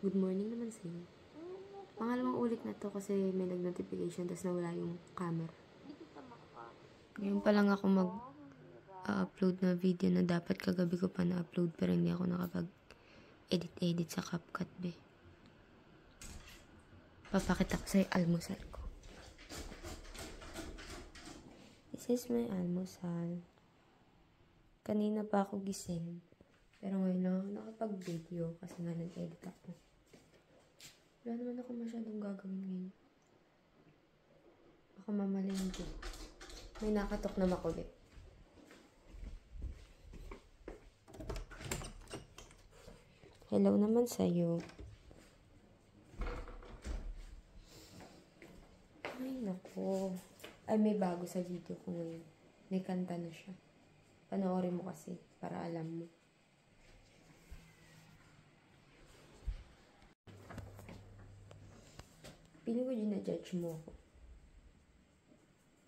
Good morning naman sa'yo. Pangalawang ulit na to kasi may nag-notification tapos nawala yung camera. Ngayon pa lang ako mag-upload na video na dapat kagabi ko pa na-upload pero hindi ako nakapag-edit sa CapCut be. Papakita ko sa'yo almusal ko. This is my almusal. Kanina pa ako gising. Pero ngayon lang ako nakapag-video kasi nga nag-edit ako. Wala naman ako masyadong gagawin ngayon. Baka mamalengke. May nakatok na makulit. Hello naman sa'yo. Ay, nako. Ay, may bago sa video ko ngayon. May kanta na siya. Panoorin mo kasi para alam mo. Piling ko ginajudge mo ako.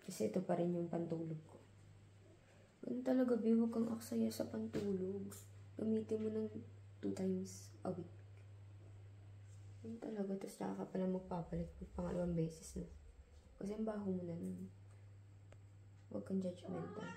Kasi ito pa rin yung pantulog ko. Ganun talaga, be. Huwag kang aksaya sa pantulog. Gamitin mo ng 2 times a week. Ganun talaga. Tapos nakaka pala magpapalit ng pangalawang beses na. Kasi ang baho mo na nun. Huwag kang judgmental.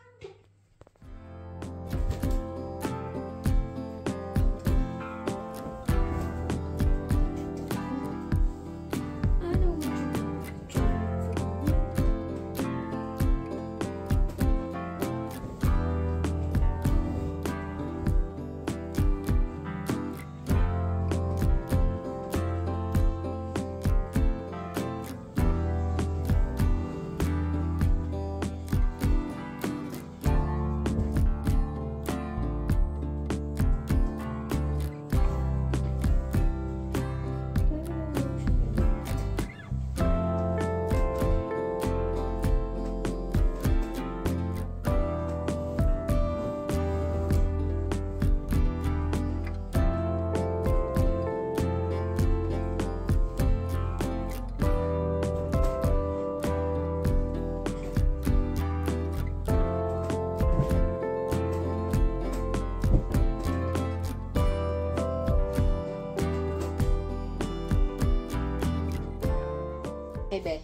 Hey, be.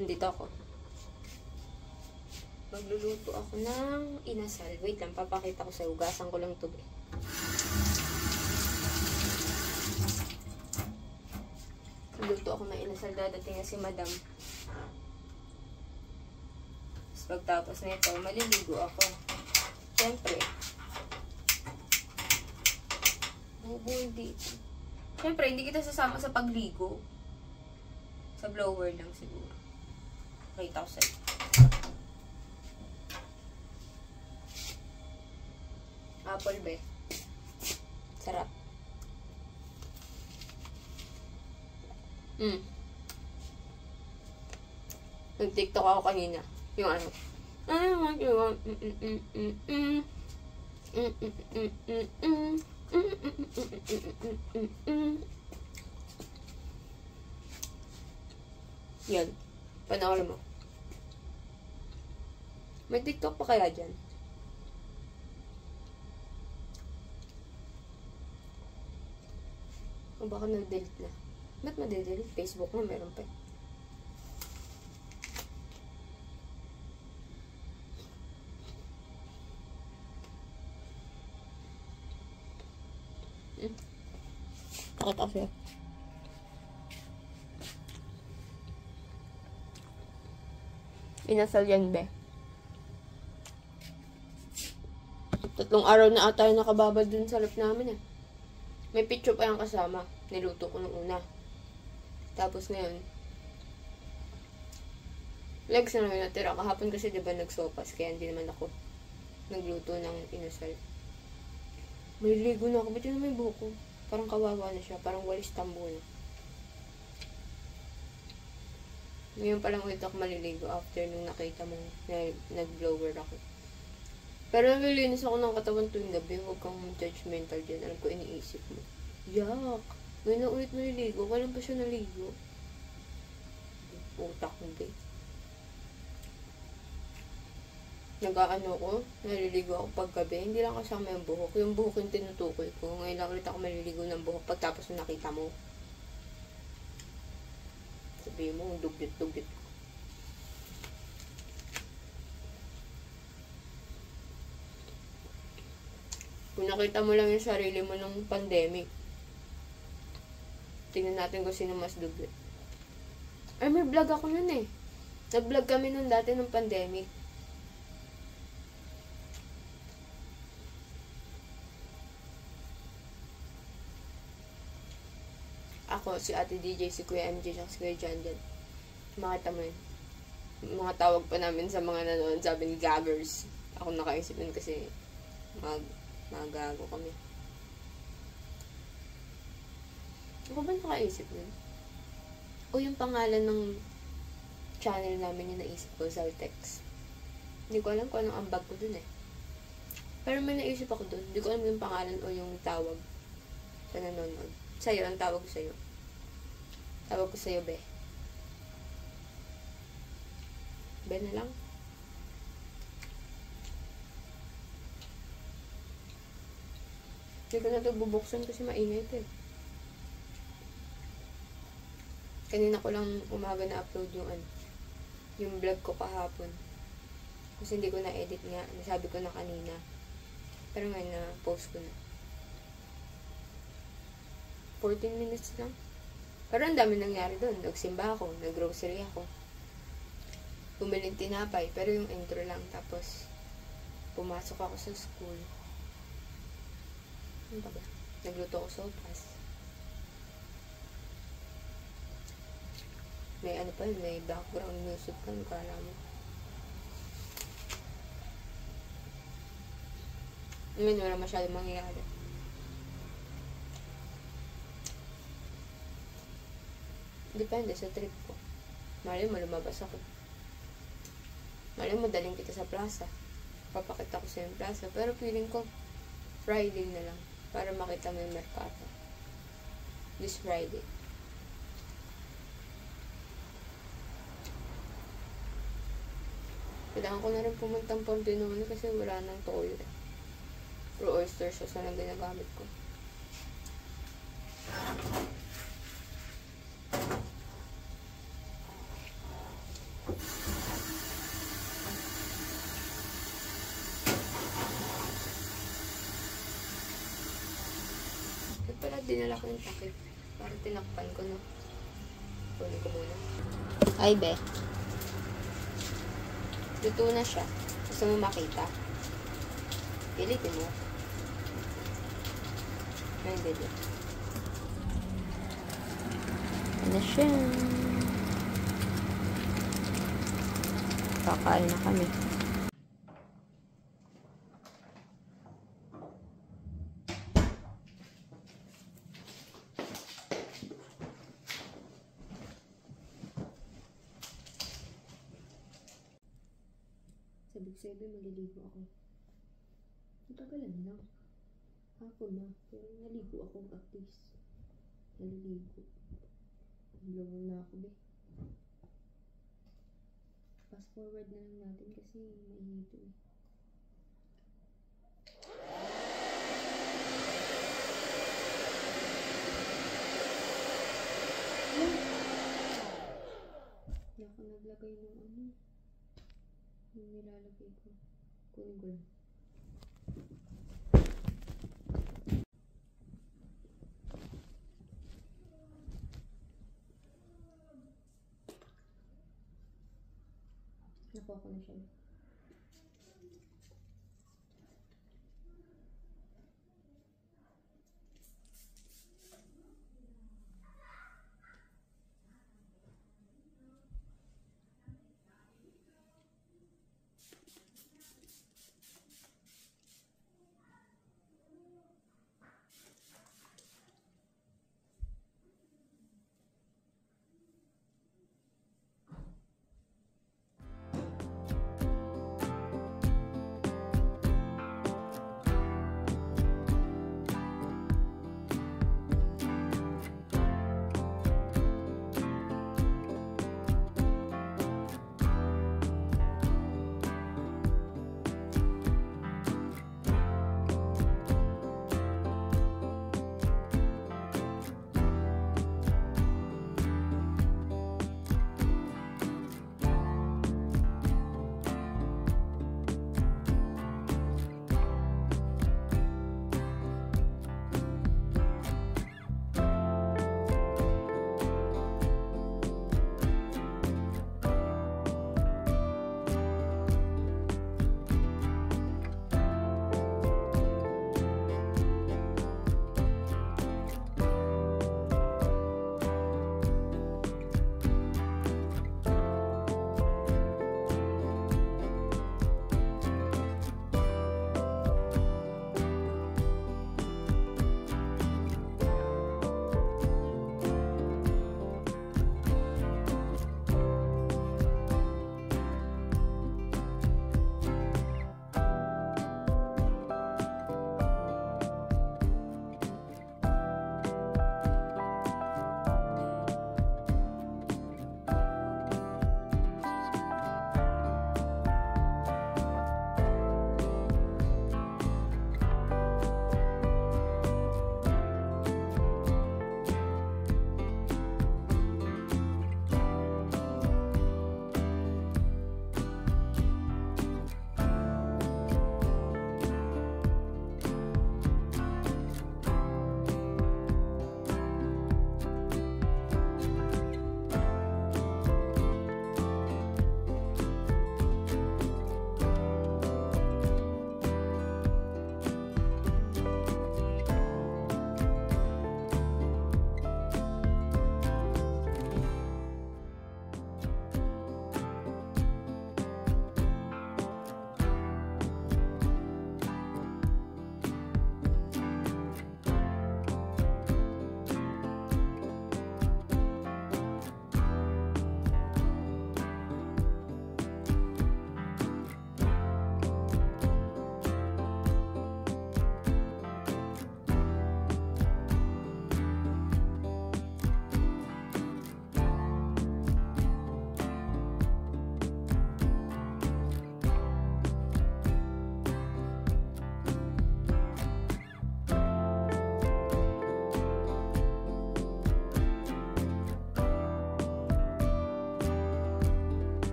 Nandito ako. Magluluto ako ng inasal. Wait lang, papakita ko sa ugasan ko lang ito, be. Magluluto ako ng inasal. Dadating na si madam. Tapos pagtapos na ito, maliligo ako. Siyempre. Bubuin dito. Siyempre, hindi kita sasama sa pagligo. Sa blower lang siguro. Pakita ko sa'yo. Apple, be. Sarap. Nag-TikTok ako kanina. Yung ano. Yan. Panoorin mo. May TikTok pa kaya dyan? O baka na-delete na. Ba't ma-delete? Facebook mo, meron pa. Pakita ko siya. Inasal yan, be. 3 araw na ata yung nakababad dun sa rep namin, eh. May picture pa yung kasama. Niluto ko nung una. Tapos ngayon, legs na naman natira. Kahapon kasi diba nagsopas, kaya hindi naman ako nagluto ng inasal. May ligo na ako. Ba't yun may buko? Parang kawawa na siya. Parang walis tambo na. Ngayon pa lang ulit ako maliligo after nung nakita mong nag-blower ako. Pero nalilinis ako ng katawan tuwing gabi. Huwag kang judgmental dyan. Alam ko, iniisip mo. Yak! Ngayon na ulit maliligo. Kailan pa siya naligo? Utak mo, babe. nag-aano ko, naliligo ako paggabi. Hindi lang kasama yung buhok. Yung buhok yung tinutukoy ko. Ngayon lang ulit ako maliligo ng buhok pagtapos yung nakita mo. Sabihin mo, dugyot-dugyot ko. Kung nakita mo lang yung sarili mo nung pandemic, tingnan natin kung sino mas dugyot. Ay, may vlog ako nun eh. Nag-vlog kami nun dati nung pandemic. Ako, si Ate DJ, si Kuya MJ, si Kuya John dyan. Makita mo yun. Mga tawag pa namin sa mga nanonood, sabi ni gaggers. Ako nakaisip yun kasi magago kami. Ako ba nakaisip yun? O yung pangalan ng channel namin yung naisip ko, Zaltex. Hindi ko alam kung anong ambag ko dun eh. Pero may naisip ako dun. Hindi ko alam yung pangalan o yung tawag sa nanonood. Sa'yo, ang tawag ko sa'yo. Tawag ko sa'yo, Be. Be na lang. Hindi ko na ito bubuksan kasi maingay ito eh. Kanina ko lang umaga na-upload yung vlog ko kahapon. Kasi hindi ko na-edit nga. Nasabi ko na kanina. Pero ngayon na-post ko na. 14 minutes lang. Pero ang dami nangyari doon. Nagsimba ako, nag-grocery ako. Bumili tinapay, pero yung intro lang. Tapos, pumasok ako sa school. Ano ba? Nagluto ako sopas. May ano pa yun, may background music pa. Kala mo. Ngayon, wala masyadong mangyayari. Depende sa trip ko. Malay mo, lumabas ako. Malay mo, daling kita sa plaza. Papakita ko sa yung plaza. Pero feeling ko, Friday na lang. Para makita mo yung merkato. This Friday. Kailangan ko na rin pumuntang Pordenone kasi wala nang toyo. Pero oyster sauce na lang ginagamit ko. Pala dinala ko yung takip para tinakpan ko, no? Kunin ko muna. Ay, be. Luto na siya. Gusto mo makita? Pilitin mo. Ay, hindi. Ano siya? Kakain na kami. Sabi, maliligo ako. Matagalan lang. Hapon na. Pero naligo ako at least. Naliligo. Blow na ako, be. Fast forward na lang natin kasi mainito eh. Hindi ako naglagay ng ano. Yung nilalagay ko. Kunin ko lang. Nakuha ko na siya.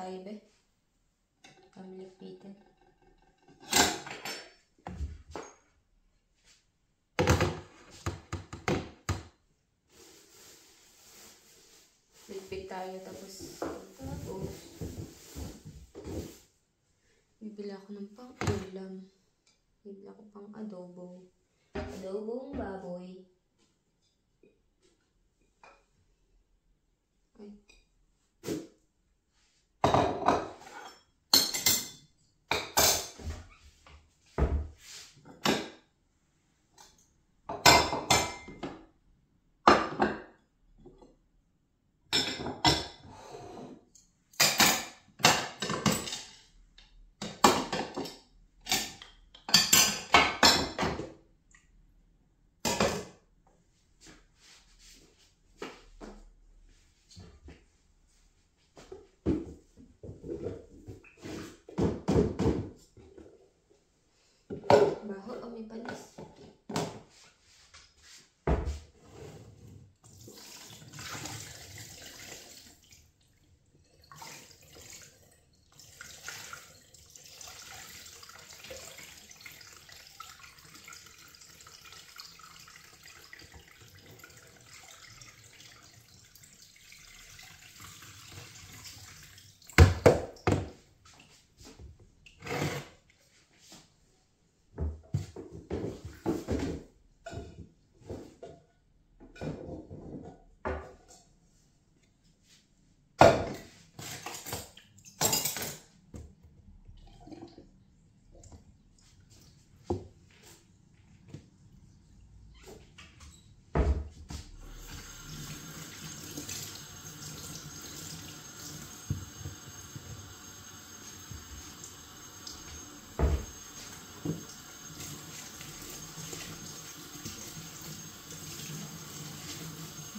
tayo, be. Pamilipitin. Ligpit tayo, tapos bibili ako ng pang-ulam. Bibili ako pang-adobo. Adobong baboy. Ay. Baho o may panis.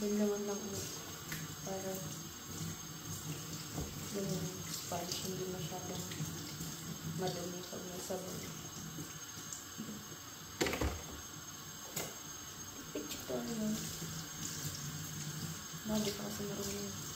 Dalawan lang ulit para yung sponge hindi masyadong madumi pag nasabon. Picture to ano. Bago pa kasi marunong.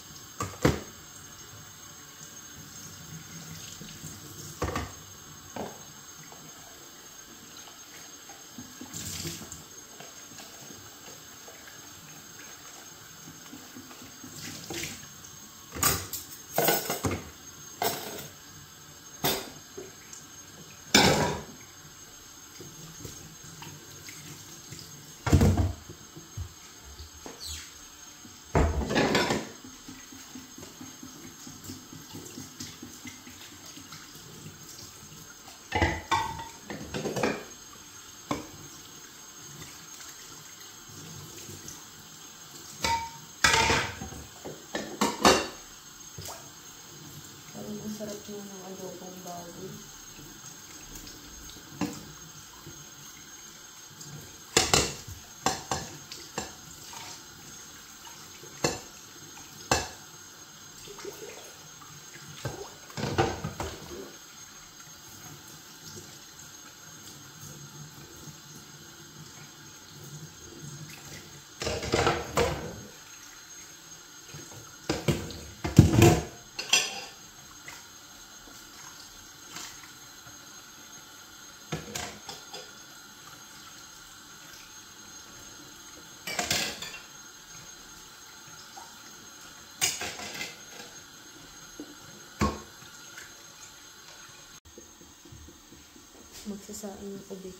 Ang sarap mo ng adobong baboy. Magsasaing ng ube.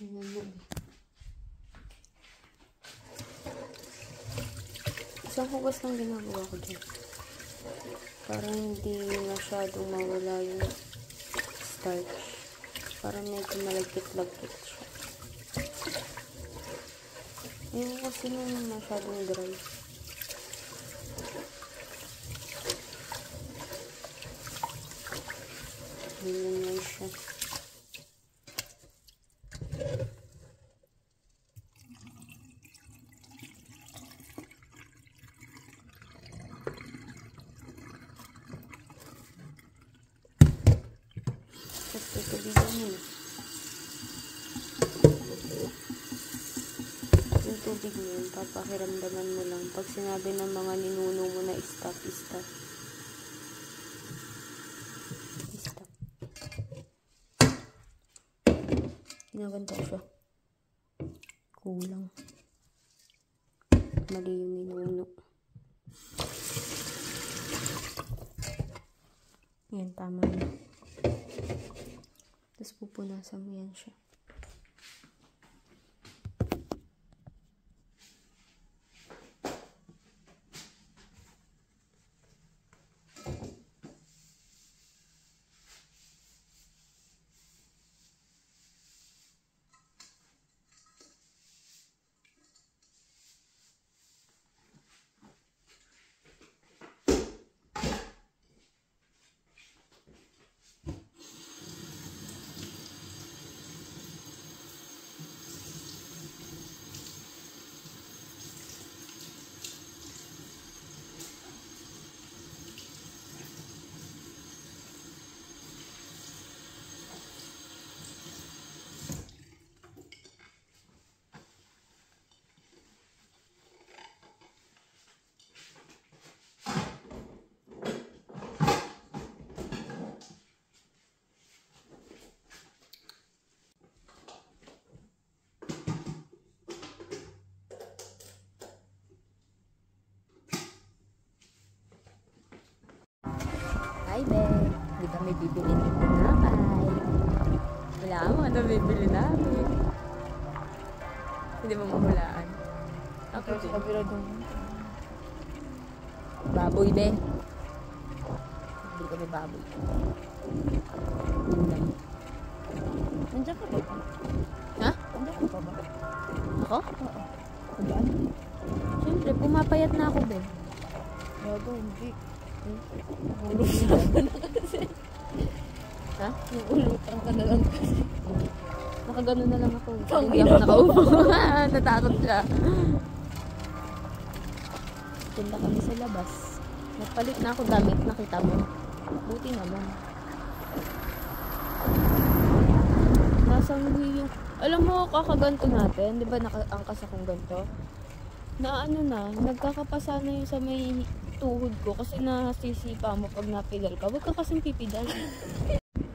Ayan na. Isang hugas lang ginagawa ko dyan. Para hindi masyadong mawala yung starch. Para medyo malagkit-lagkit siya. Yung kasi nung masyadong dry. Ganyan lang siya. Tapos tutubigan mo na. Yung tubig mo yun, papakiramdaman mo lang. Pag sinabi ng mga ninuno mo na stop, stop. Stop. Ginaganda siya. Kulang. Mali yung ninuno. Yan, tama na. Tapos pupunasan mo yan siya. Hi, be. Hindi kami bibili ng tinapay. Wala mo, ano bibili namin. Hindi mo mahulaan. Ako din. Baboy, be. Bibili kami baboy. Ulam. Nandiyan ka ba? Ha? Nandiyan ka ba? Ako? Oo. Saan? Siyempre, pumapayat na ako, be. Bago, hindi. Ulog na kasi. Ha? Ulutang ka na lang kasi. Nakagano na lang ako. Ang Hindi ako nakaupo. Natakot siya. Punta kami sa labas. Nagpalit na ako damit. Nakita mo. Buti naman. Nasang yung... Alam mo, kakaganto natin. Di ba nakaangkas akong ganto? Na ano na, nagkakapasa na yung sa may tuhod ko. Kasi nasisipa mo pag napidal ka. Huwag ka kasing pipidal.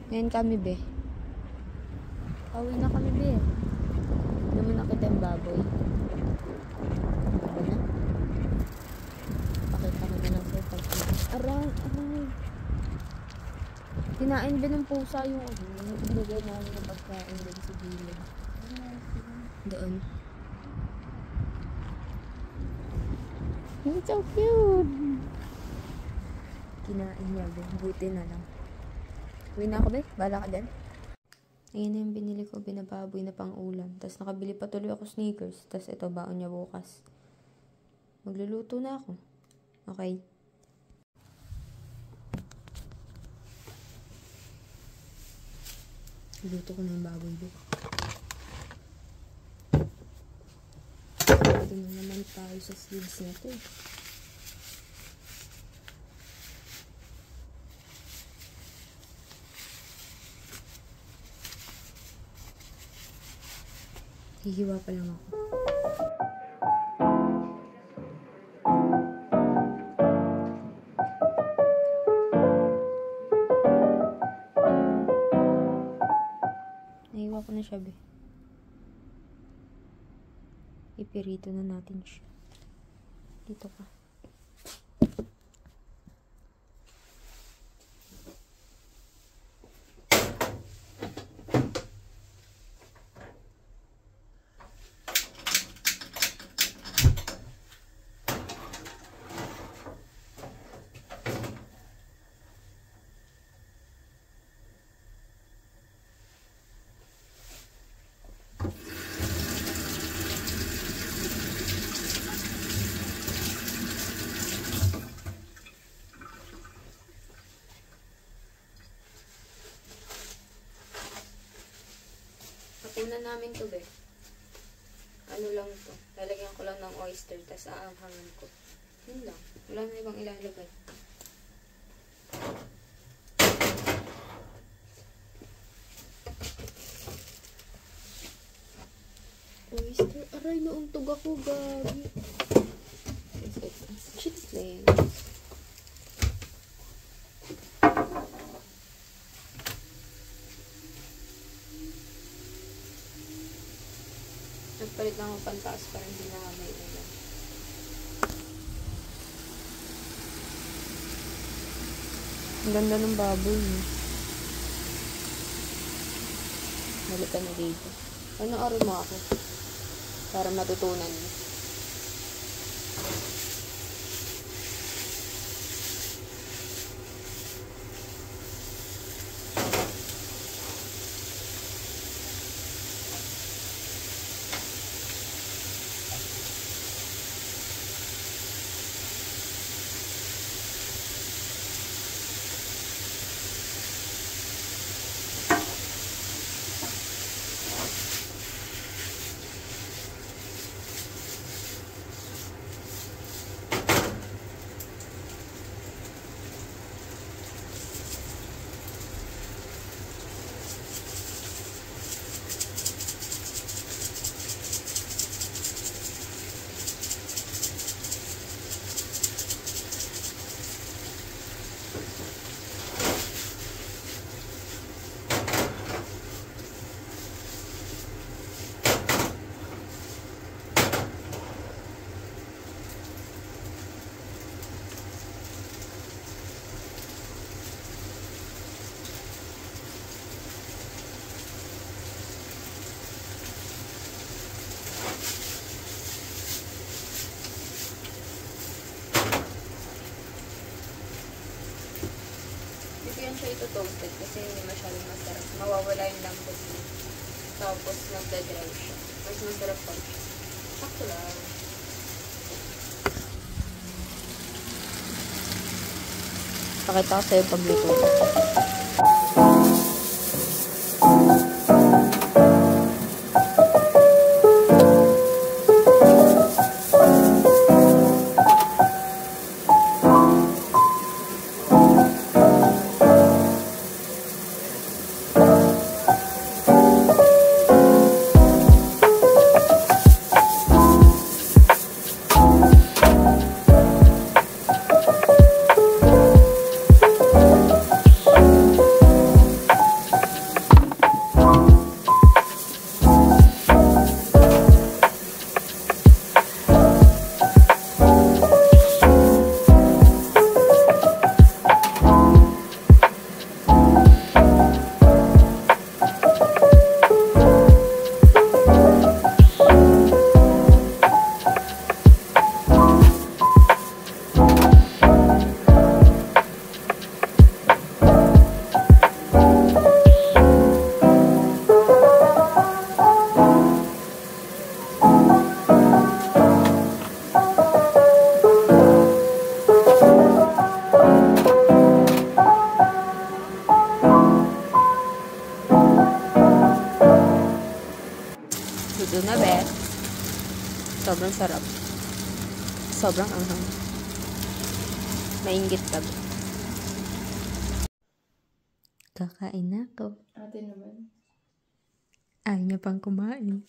Ngayon kami, be. Pauwi na kami, be. Hindi mo nakita yung baboy. Ano na? Pakita ko na lang sa'yo pag aray. Kinain ba ng pusa yung binigay namin ng pagkain din sa gilid. Doon. It's so cute. Kinain niya, be. Buti na lang. Uwi na ako, be. Bala ka dyan. Ayan na yung binili ko. Binababoy na pang ulam. Tapos nakabili pa tuloy ako sneakers. Tapos ito, baon niya bukas. Magluluto na ako. Okay. Luto ko na yung baboy, be. Ito na naman tayo sa sleeves na ito. Hihiwa pa lang ako. Nahiwa ko na siya, be. Ipirito na natin siya. Dito ka. na namin to, be. Ano lang to. Lalagyan ko lang ng oyster, tas aanghangan ko. Yun lang. Wala na ibang ilalagay. Oyster. Aray, nauntog ako, gabi. Chitlin. Nagpalit lang ako pantaas para hindi na may ulan. Ang ganda ng baboy. Balik ka na dito. Ano mo ako? Para matutunan mo. Siya ito toasted kasi hindi masyadong masarap. Mawawala yung lambot niya. Tapos nagda-dry siya. Mas masarap pa siya. Sakto lang. Pakita ko sa'yo pagluto. Luto na, be. Sobrang sarap. Sobrang anghang. Mainggit ka, be. Kakain na ako. Ate naman. Ayaw niya pang kumain.